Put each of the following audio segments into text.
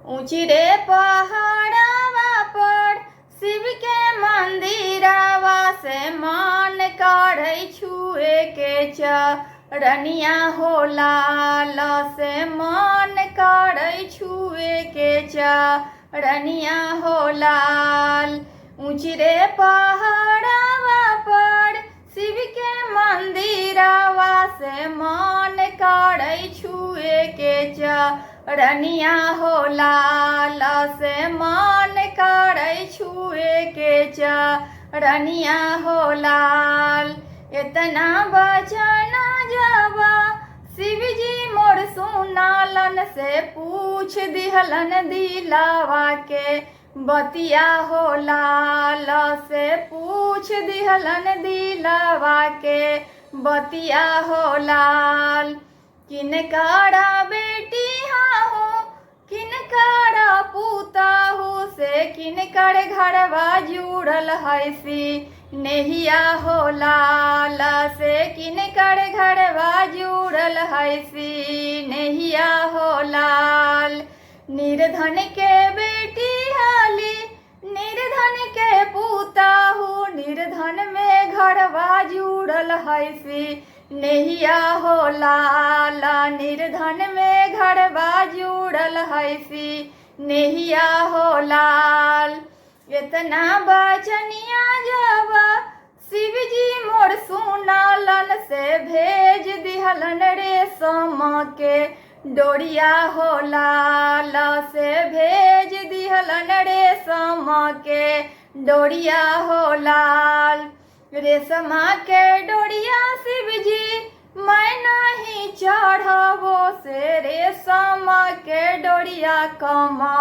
ऊंची रे पहाड़वा पर शिव के मंदिरवा से मान काढ़ै छुए के चरनिया हो लाल से मान काढ़ै छुए के चरनिया हो लाल। ऊंची रे पहाड़वा पर शिव के मंदिरवा से मान काढ़ै छुए के चरनिया हो लाल से मान काढ़ै छुए के चरनिया हो लाल। इतना बचन जबा शिवजी मोर सुनालन से पूछ दिहलन दिलावा के बतिया हो लाल से पूछ दिहलन दिलावा के बतिया हो लाल। किनकरा बेटी हो किनकरा पूता हो से किनकर घरवा जुड़ल है सी नेहिया हो लाल से किनकर घरवा जुड़ल है सी नेहिया हो लाल। निर्धन के बेटी हाली निर्धन के पूता हो निर्धन में घरवा जुड़ल है सी नेहिया हो लाल निर्धन में घरवा जुड़ल है सी नेहिया हो लाल। इतना बचनिया जबा शिवजी मोर सुनालन से भेज दिहलन रेशम के डोरिया हो लाल से भेज दिहलन रेशम के डोरिया हो लाल। रेशमा के डोरिया शिवजी मैं नहीं चढ़बो से रेशम के डोरिया कमा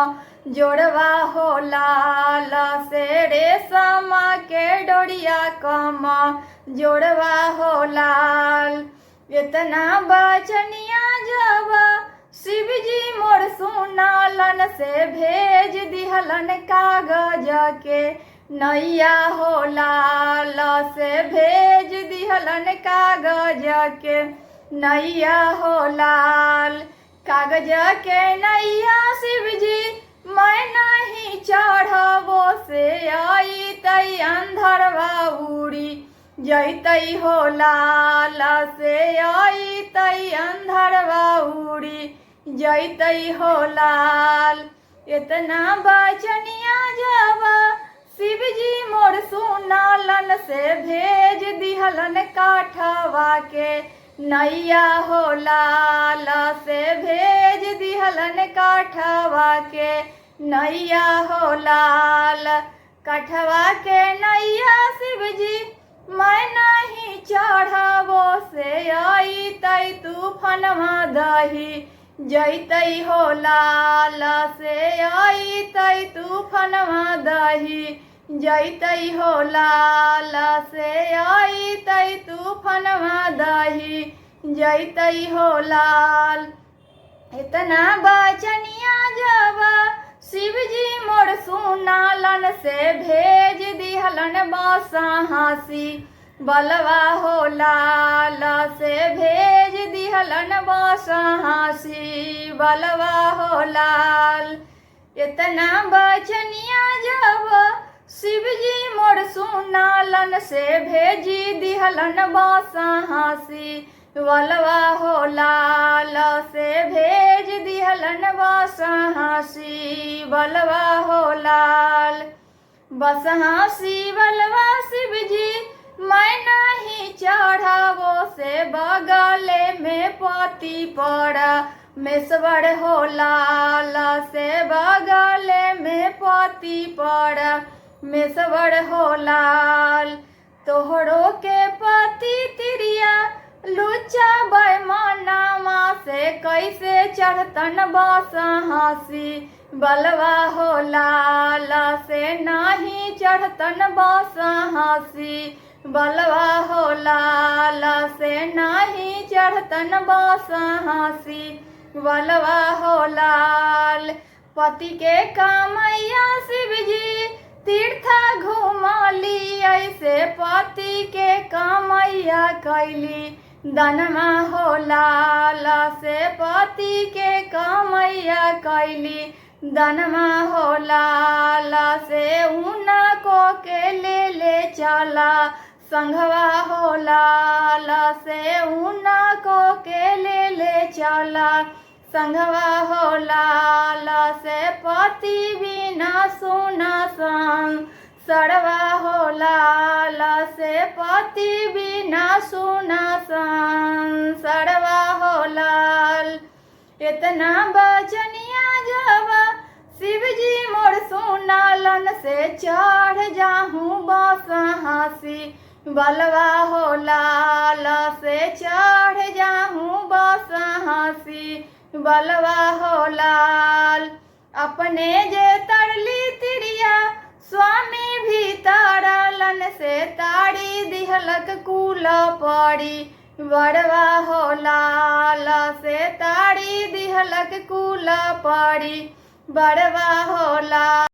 जोड़वा हो लाल से रेशम के डोरिया कमा जोड़वा हो लाल। इतना बचनिया जबा शिवजी मोर सुनालन से भेज दिहलन कागज के नैया हो लाल से भेज दिहलन कागज के नैया हो लाल। कागज के नैया शिवजी मैं नहीं चढ़बो से आई तई अंधरवा उड़ी जैतई हो लाल से आई तई अंधरवा उड़ी जैतई हो लाल। इतना बचनिया जबा शिवजी मोर सुनालन से भेज दिहलन काठवा के नैया हो लाल से भेज दिहलन काठवा के नैया हो लाल। काठवा के नैया शिवजी मैं नहीं चढ़बो से आई तई तूफानवा दही जैतई हो लाल से आई तई तूफानवा दही जैतई हो लाल से आई तई तूफानवा दही जैतई हो लाल। इतना बचनिया जबा शिवजी मोर सुनालन से भेज दिहलन बासा हासी बलवा हो लाल से भेज दिहलन बासा हासी बलवा हो लाल। इतना बचनिया जबा शिवजी मोर सुनालन से भेजी दिहलन बासा हासी बलवा हो लाल से भेज दिहलन बासा हासी बलवा हो लाल। बस हासी बलवा शिवजी मैं नहीं चढ़बो से बगले में पति पड़ा मेसवर हो लाल से बगले में पति पड़ा मेसवर हो लाल। तोहरो के पति तिरिया लुच्चा बैमानामा से कैसे चढ़तन बासा हासी बलवा हो लाल से नहीं चढ़तन बासा हासी बलवा हो लाल से नहीं चढ़तन बासा हासी बलवा हो लाल। पति के कामैया शिवजी तीर्थ घुमली ऐसे पति के कामैया कैली दनमा हो लाल से पति के कमैया कैली दनमा हो लाल से ऊना को के ले चला संघवा हो लाल से ऊना को के ले चला संघवा हो लाल से पति बिना सुना संग सड़वा हो लाल से पति बिना सुना संग सड़वा हो लाल इतना बचनिया जवा शिव जी मोर सुनालन से चढ़ जाहूँ बस हंसी बलवा हो लाल से चढ़ जाहूँ बस हंसी बलवा हो लाल अपने जे तरली तिरिया स्वामी भी तारलन से ताड़ी दिहलक कुल पड़ी बड़वा हो लाल से ताड़ी दिहलक कुल पड़ी बड़वा हो लाल।